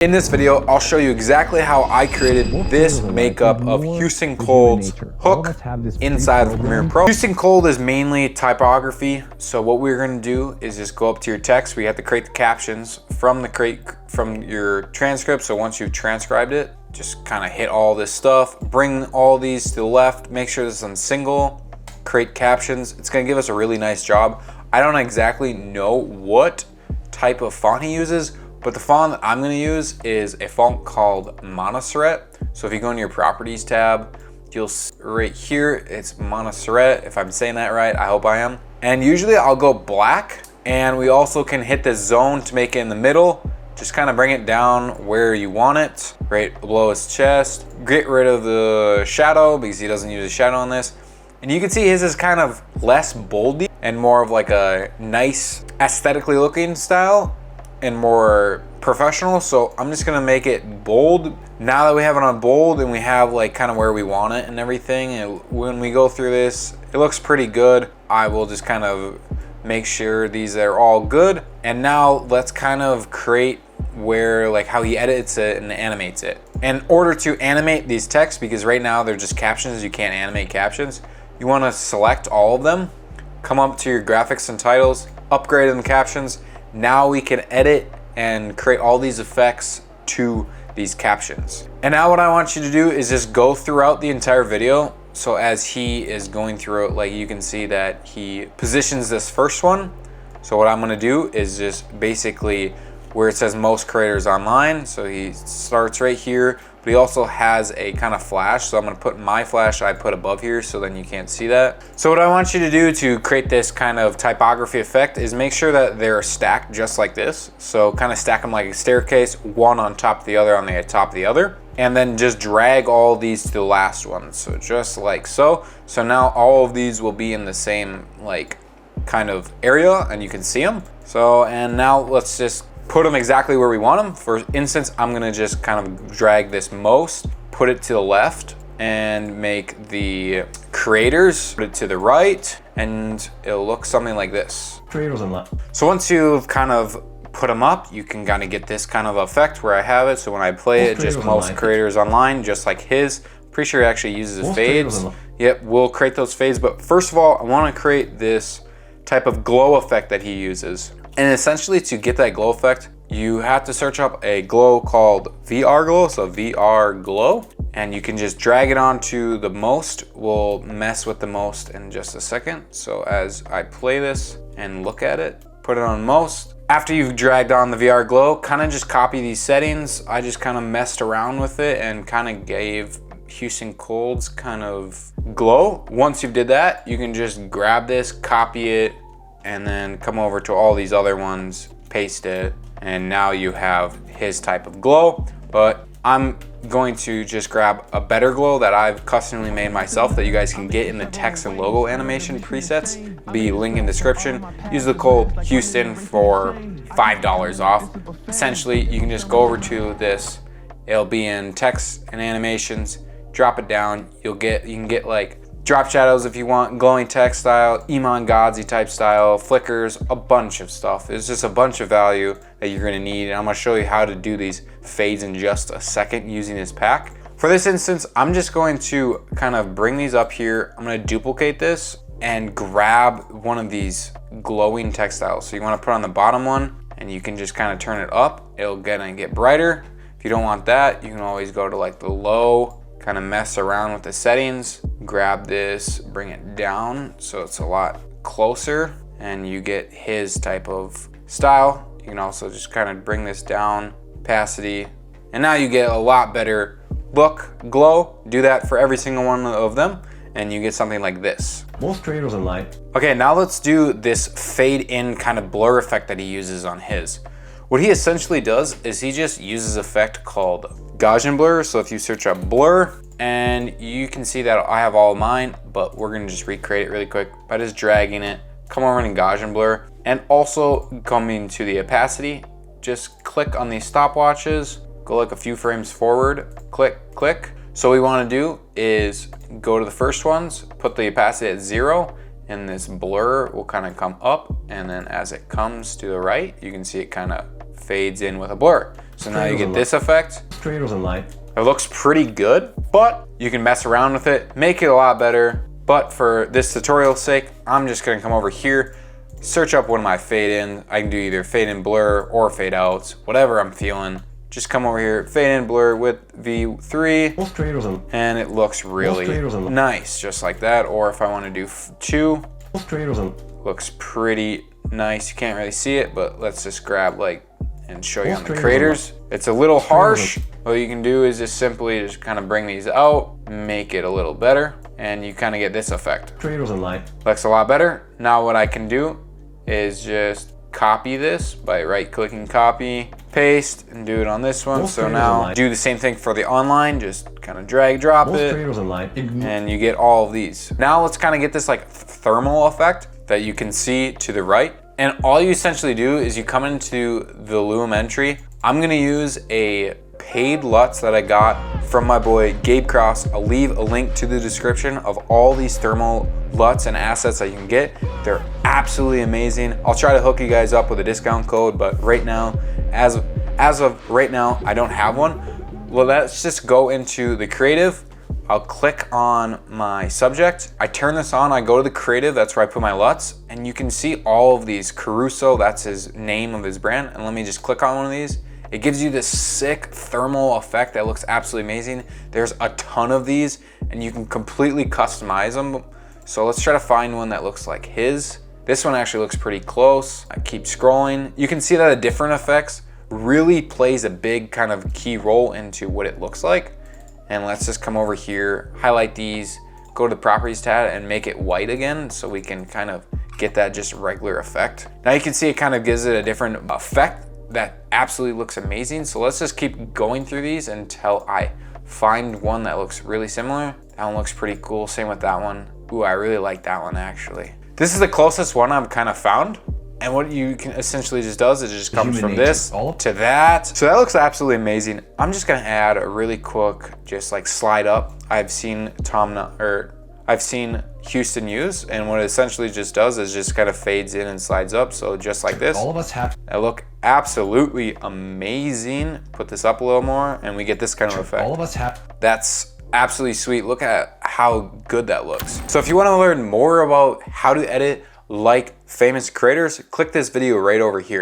In this video, I'll show you exactly how I created this makeup of Houston Kold's hook inside of Premiere Pro. Houston Kold is mainly typography, so what we're going to do is just go up to your text. We have to create the captions from your transcript. So once you've transcribed it, just kind of hit all this stuff, bring all these to the left, make sure this is on single, create captions. It's going to give us a really nice job. I don't exactly know what type of font he uses, but the font that I'm gonna use is a font called Montserrat. So if you go into your properties tab, you'll see right here, it's Montserrat. If I'm saying that right, I hope I am. And usually I'll go black, and we also can hit this zone to make it in the middle. Just kind of bring it down where you want it, right below his chest. Get rid of the shadow because he doesn't use a shadow on this. And you can see his is kind of less boldy and more of like a nice aesthetically looking style and more professional. So I'm just gonna make it bold. Now that we have it on bold and we have like kind of where we want it and everything, and when we go through this, it looks pretty good. I will just kind of make sure these are all good. And now let's kind of create where like how he edits it and animates it. In order to animate these texts, because right now they're just captions, you can't animate captions, you want to select all of them, come up to your graphics and titles, upgrade them captions. Now we can edit and create all these effects to these captions. And now what I want you to do is just go throughout the entire video. So as he is going through it, like you can see that he positions this first one. So what I'm gonna do is just basically where it says most creators online. So he starts right here, but he also has a kind of flash. So I'm gonna put my flash I put above here so then you can't see that. So what I want you to do to create this kind of typography effect is make sure that they're stacked just like this. So kind of stack them like a staircase, one on top of the other on the top of the other. And then just drag all these to the last one. So just like so. So now all of these will be in the same like kind of area and you can see them. So, and now let's just put them exactly where we want them. For instance, I'm gonna just kind of drag this most, put it to the left, and make the creators, put it to the right, and it'll look something like this. Creators on left. So once you've kind of put them up, you can kind of get this kind of effect where I have it. So when I play it, just most creators online, just like his. Pretty sure he actually uses fades. Yep, we'll create those fades. But first of all, I wanna create this type of glow effect that he uses. And essentially to get that glow effect, you have to search up a glow called VR glow, so VR glow, and you can just drag it onto the most. We'll mess with the most in just a second. So as I play this and look at it, put it on most. After you've dragged on the VR glow, kind of just copy these settings. I just kind of messed around with it and kind of gave Houston Kold's kind of glow. Once you've did that, you can just grab this, copy it, and then come over to all these other ones, paste it, and now you have his type of glow. But I'm going to just grab a better glow that I've customly made myself that you guys can get in the text and logo animation presets. Be link in description. Use the code Houston for $5 off. Essentially, you can just go over to this. It'll be in text and animations. Drop it down. You can get like drop shadows if you want, glowing text style, Iman Godzi type style, flickers, a bunch of stuff. It's just a bunch of value that you're gonna need, and I'm gonna show you how to do these fades in just a second using this pack. For this instance, I'm just going to kind of bring these up here. I'm gonna duplicate this and grab one of these glowing textiles. So you wanna put on the bottom one, and you can just kind of turn it up. It'll get brighter. If you don't want that, you can always go to like the low, kind of mess around with the settings, grab this, bring it down so it's a lot closer, and you get his type of style. You can also just kind of bring this down, opacity, and now you get a lot better look, glow. Do that for every single one of them, and you get something like this. Most creators online. Okay, now let's do this fade in kind of blur effect that he uses on his. What he essentially does is he just uses an effect called Gaussian blur. So if you search up blur, and you can see that I have all of mine, but we're gonna just recreate it really quick by just dragging it, come over in Gaussian blur, and also coming to the opacity, just click on these stopwatches, go like a few frames forward, click, click. So what we wanna do is go to the first ones, put the opacity at 0, and this blur will kind of come up, and then as it comes to the right, you can see it kind of fades in with a blur. So now you get this effect. It looks pretty good, but you can mess around with it, make it a lot better. But for this tutorial's sake, I'm just gonna come over here, search up one of my fade in. I can do either fade in blur or fade outs, whatever I'm feeling. Just come over here, fade in blur with V3, and it looks really nice, just like that. Or if I want to do 2, looks pretty nice. You can't really see it, but let's just grab like and show you on the craters. It's a little harsh. What you can do is just simply just kind of bring these out, make it a little better, and you kind of get this effect. Looks a lot better. Now what I can do is just copy this by right-clicking, copy, paste, and do it on this one. So now do the same thing for the online, just kind of drag, drop it, and you get all of these. Now let's kind of get this like thermal effect that you can see to the right. And all you essentially do is you come into the Loom entry. I'm gonna use a paid LUTs that I got from my boy Gabe Cross. I'll leave a link to the description of all these thermal LUTs and assets that you can get. They're absolutely amazing. I'll try to hook you guys up with a discount code, but right now, as of right now, I don't have one. Well, let's just go into the creative. I'll click on my subject. I turn this on, I go to the creative, that's where I put my LUTs, and you can see all of these. Kurosu, that's his name of his brand, and let me just click on one of these. It gives you this sick thermal effect that looks absolutely amazing. There's a ton of these, and you can completely customize them. So let's try to find one that looks like his. This one actually looks pretty close. I keep scrolling. You can see that the different effects really plays a big kind of key role into what it looks like. And let's just come over here, highlight these, go to the properties tab and make it white again so we can kind of get that just regular effect. Now you can see it kind of gives it a different effect that absolutely looks amazing. So let's just keep going through these until I find one that looks really similar. That one looks pretty cool, same with that one. Ooh, I really like that one actually. This is the closest one I've kind of found. And what you can essentially just does is it just comes from this to that. So that looks absolutely amazing. I'm just gonna add a really quick, just like slide up. I've seen Houston use, and what it essentially just does is just kind of fades in and slides up. So just like this. All of us have. That look absolutely amazing. Put this up a little more and we get this kind of effect. All of us have. That's absolutely sweet. Look at how good that looks. So if you wanna learn more about how to edit like famous creators, click this video right over here.